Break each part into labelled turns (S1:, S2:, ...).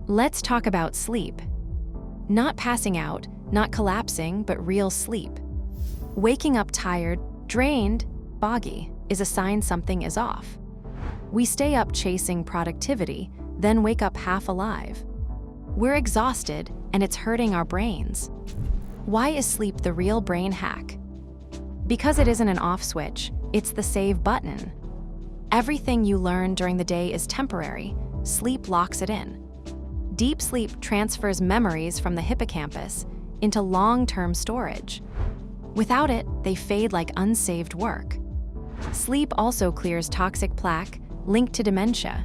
S1: Let's talk about sleep. Not passing out, not collapsing, but real sleep. Waking up tired, drained, foggy is a sign something is off. We stay up chasing productivity, then wake up half alive. We're exhausted, and it's hurting our brains. Why is sleep the real brain hack? Because it isn't an off switch, it's the save button. Everything you learn during the day is temporary. Sleep locks it in. Deep sleep transfers memories from the hippocampus into long-term storage. Without it, they fade like unsaved work. Sleep also clears toxic plaque linked to dementia.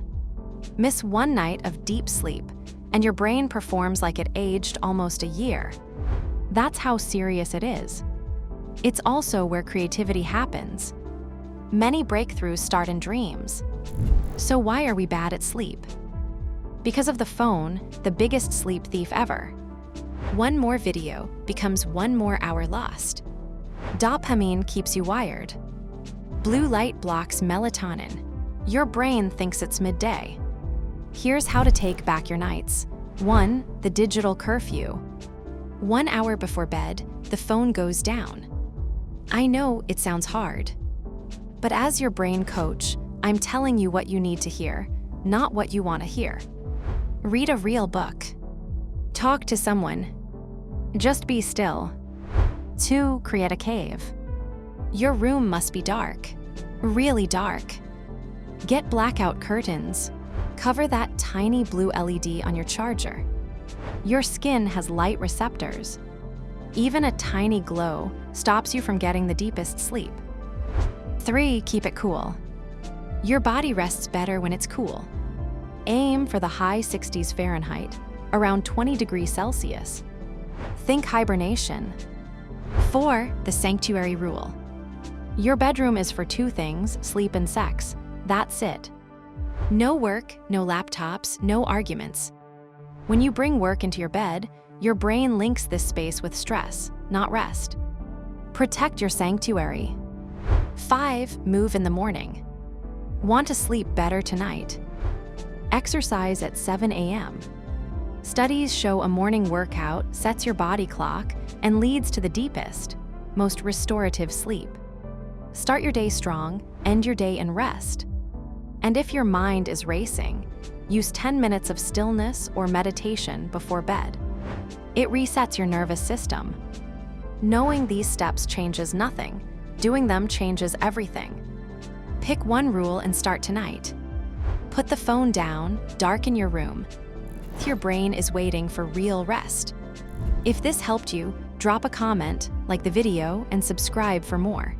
S1: Miss one night of deep sleep, and your brain performs like it aged almost a year. That's how serious it is. It's also where creativity happens. Many breakthroughs start in dreams. So why are we bad at sleep? Because of the phone, the biggest sleep thief ever. One more video becomes 1 more hour lost. Dopamine keeps you wired. Blue light blocks melatonin. Your brain thinks it's midday. Here's how to take back your nights. 1. The digital curfew. 1 hour before bed, the phone goes down. I know it sounds hard. But as your brain coach, I'm telling you what you need to hear, not what you want to hear. Read a real book. Talk to someone. Just be still. 2. Create a cave. Your room must be dark. Really dark. Get blackout curtains. Cover that tiny blue LED on your charger. Your skin has light receptors. Even a tiny glow stops you from getting the deepest sleep. 3. Keep it cool. Your body rests better when it's cool. Aim for the high 60s Fahrenheit, around 20 degrees Celsius. Think hibernation. 4. The sanctuary rule. Your bedroom is for 2 things, sleep and sex. That's it. No work, no laptops, no arguments. When you bring work into your bed, your brain links this space with stress, not rest. Protect your sanctuary. 5. Move in the morning. Want to sleep better tonight? Exercise at 7 a.m. Studies show a morning workout sets your body clock and leads to the deepest, most restorative sleep. Start your day strong, end your day in rest. And if your mind is racing, use 10 minutes of stillness or meditation before bed. It resets your nervous system. Knowing these steps changes nothing. Doing them changes everything. Pick one rule and start tonight. Put the phone down, darken your room. Your brain is waiting for real rest. If this helped you, drop a comment, like the video, and subscribe for more.